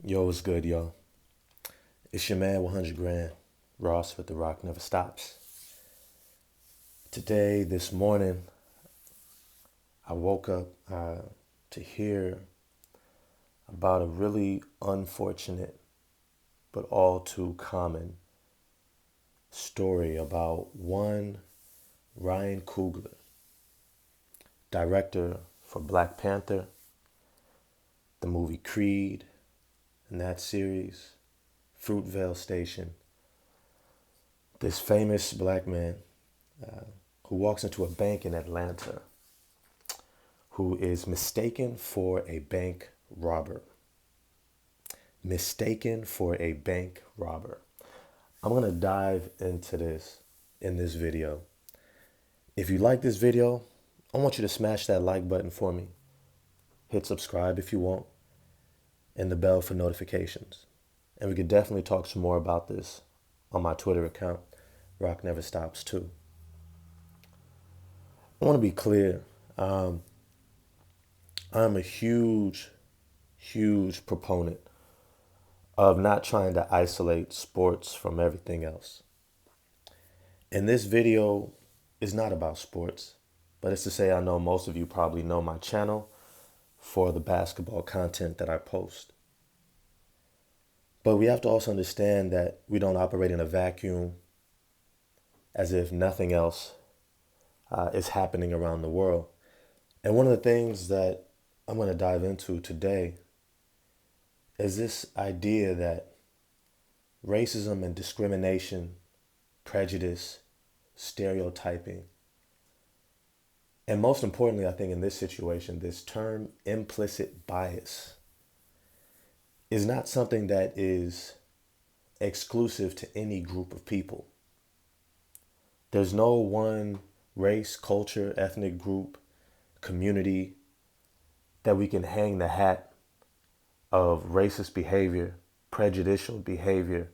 Yo, what's good, yo? It's your man, 100 grand, Ross with The Rock Never Stops. Today, this morning, I woke up to hear about a really unfortunate but all too common story about one Ryan Coogler, director for Black Panther, the movie Creed, and that series, Fruitvale Station. This famous black man who walks into a bank in Atlanta who is mistaken for a bank robber. Mistaken for a bank robber. I'm going to dive into this in this video. If you like this video, I want you to smash that like button for me. Hit subscribe if you want, and the bell for notifications. And we could definitely talk some more about this on my Twitter account, Rock Never Stops too. I want to be clear. I'm a huge proponent of not trying to isolate sports from everything else. And this video is not about sports, but it's to say I know most of you probably know my channel for the basketball content that I post. But we have to also understand that we don't operate in a vacuum as if nothing else is happening around the world. And one of the things that I'm going to dive into today is this idea that racism and discrimination, prejudice, stereotyping, and most importantly, I think in this situation, this term implicit bias is not something that is exclusive to any group of people. There's no one race, culture, ethnic group, community that we can hang the hat of racist behavior, prejudicial behavior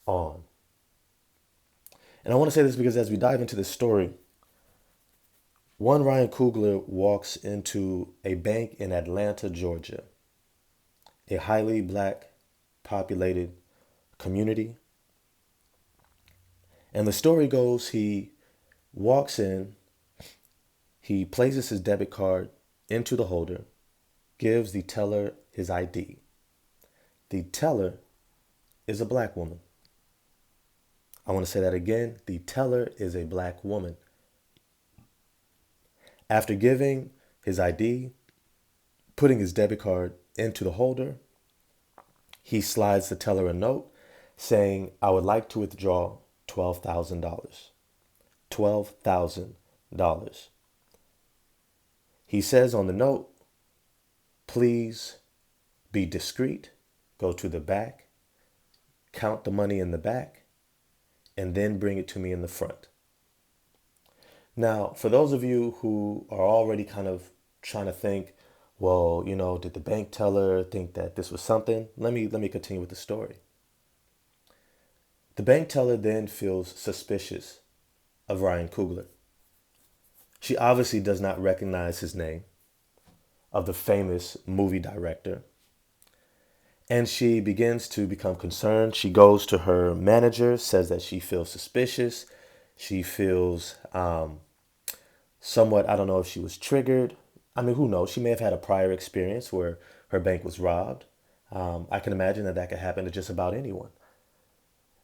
on. And I want to say this because as we dive into this story, one Ryan Coogler walks into a bank in Atlanta, Georgia, a highly black populated community. And the story goes he walks in, he places his debit card into the holder, gives the teller his ID. The teller is a black woman. I want to say that again. The teller is a black woman. After giving his ID, putting his debit card into the holder, he slides the teller a note saying, I would like to withdraw $12,000. $12,000. He says on the note, please be discreet, go to the back, count the money in the back, and then bring it to me in the front. Now, for those of you who are already kind of trying to think, well, did the bank teller think that this was something? Let me continue with the story. The bank teller then feels suspicious of Ryan Coogler. She obviously does not recognize his name, of the famous movie director. And she begins to become concerned. She goes to her manager, says that she feels suspicious. She feels somewhat, I don't know if she was triggered. I mean, who knows? She may have had a prior experience where her bank was robbed. I can imagine that could happen to just about anyone.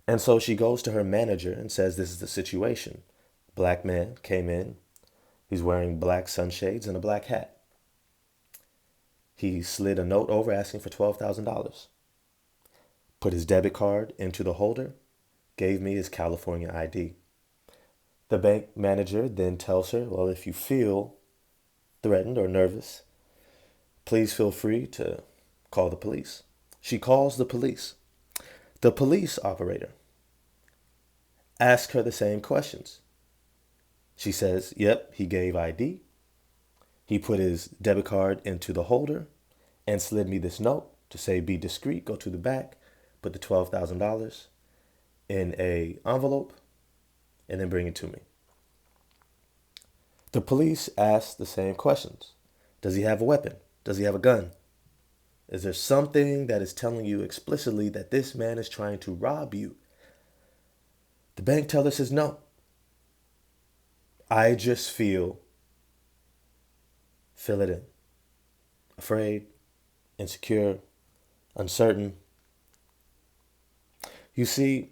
And so she goes to her manager and says, this is the situation. Black man came in. He's wearing black sunshades and a black hat. He slid a note over asking for $12,000. Put his debit card into the holder, gave me his California ID. The bank manager then tells her, well, if you feel threatened or nervous, please feel free to call the police. She calls the police. The police operator asks her the same questions. She says, yep, he gave ID. He put his debit card into the holder and slid me this note to say, be discreet, go to the back, put the $12,000 in a envelope, and then bring it to me. The police ask the same questions. Does he have a weapon? Does he have a gun? Is there something that is telling you explicitly that this man is trying to rob you? The bank teller says, no. I just fill it in. Afraid, insecure, uncertain. You see,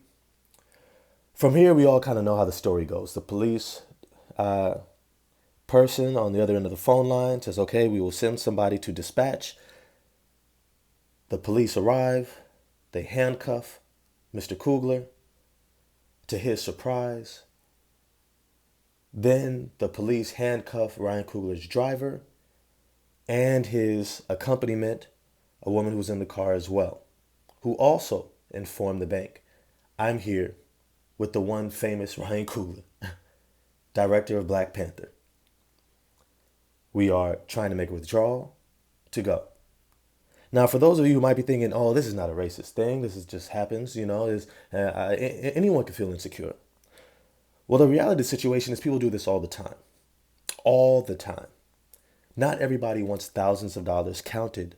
from here, we all kind of know how the story goes. The police person on the other end of the phone line says, okay, we will send somebody to dispatch. The police arrive. They handcuff Mr. Coogler. To his surprise, then the police handcuff Ryan Coogler's driver and his accompaniment, a woman who was in the car as well, who also informed the bank, I'm here with the one famous Ryan Coogler, director of Black Panther. We are trying to make a withdrawal to go. Now, for those of you who might be thinking, oh, this is not a racist thing. This is just happens, anyone can feel insecure. Well, the reality of the situation is people do this all the time. All the time. Not everybody wants thousands of dollars counted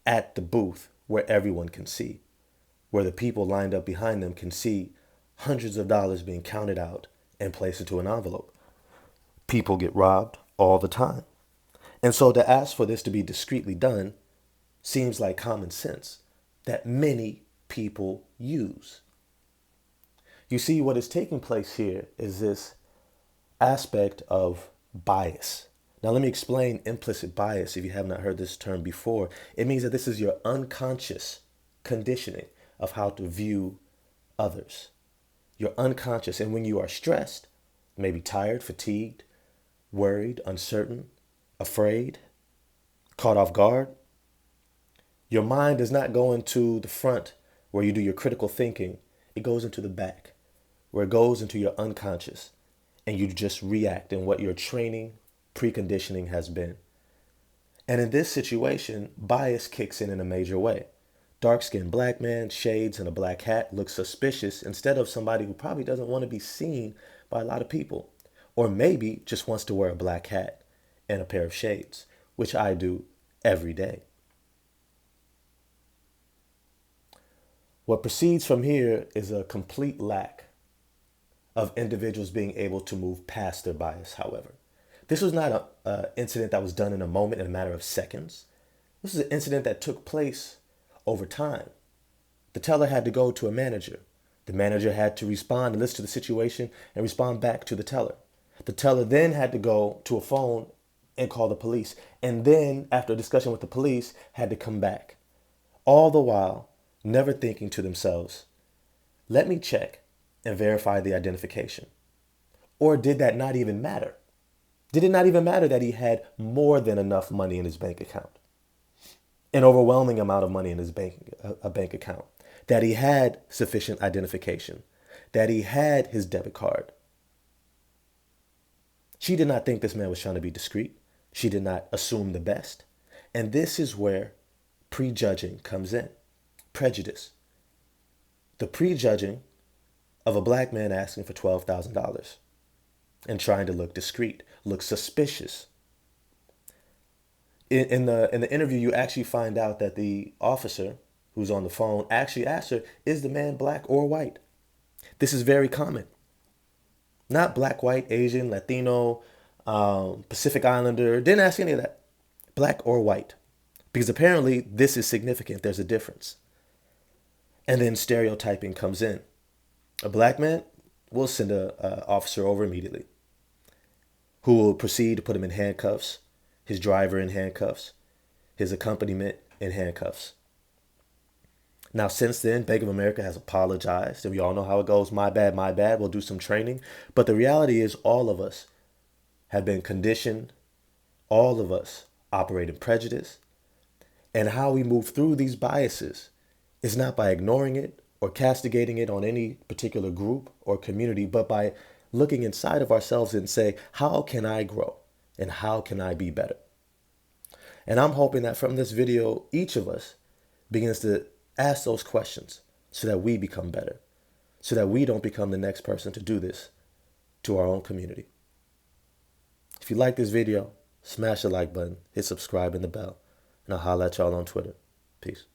at the booth where everyone can see, where the people lined up behind them can see hundreds of dollars being counted out and placed into an envelope. People get robbed all the time. And so to ask for this to be discreetly done seems like common sense that many people use. You see, what is taking place here is this aspect of bias. Now, let me explain implicit bias if you have not heard this term before. It means that this is your unconscious conditioning of how to view others. You're unconscious. And when you are stressed, maybe tired, fatigued, worried, uncertain, afraid, caught off guard, your mind does not go into the front where you do your critical thinking. It goes into the back, where it goes into your unconscious, and you just react in what your training, preconditioning has been. And in this situation, bias kicks in a major way. Dark-skinned black man, shades, and a black hat looks suspicious instead of somebody who probably doesn't want to be seen by a lot of people, or maybe just wants to wear a black hat and a pair of shades, which I do every day. What proceeds from here is a complete lack of individuals being able to move past their bias, however. This was not an incident that was done in a moment, in a matter of seconds. This is an incident that took place over time. The teller had to go to a manager. The manager had to respond and listen to the situation and respond back to the teller. The teller then had to go to a phone and call the police. And then, after a discussion with the police, had to come back. All the while, never thinking to themselves, let me check and verify the identification. Or did that not even matter? Did it not even matter that he had more than enough money in his bank account? An overwhelming amount of money in his bank account. That he had sufficient identification. That he had his debit card. She did not think this man was trying to be discreet. She did not assume the best. And this is where prejudging comes in. Prejudice. The prejudging of a black man asking for $12,000 and trying to look discreet, look suspicious. In the interview, you actually find out that the officer who's on the phone actually asked her, is the man black or white? This is very common. Not black, white, Asian, Latino, Pacific Islander. Didn't ask any of that. Black or white. Because apparently this is significant. There's a difference. And then stereotyping comes in. A black man will send an officer over immediately who will proceed to put him in handcuffs, his driver in handcuffs, his accompaniment in handcuffs. Now, since then, Bank of America has apologized, and we all know how it goes. My bad, we'll do some training. But the reality is all of us have been conditioned. All of us operate in prejudice. And how we move through these biases is not by ignoring it or castigating it on any particular group or community, but by looking inside of ourselves and say, how can I grow and how can I be better? And I'm hoping that from this video, each of us begins to ask those questions so that we become better, so that we don't become the next person to do this to our own community. If you like this video, smash the like button, hit subscribe and the bell. And I'll holla at y'all on Twitter. Peace.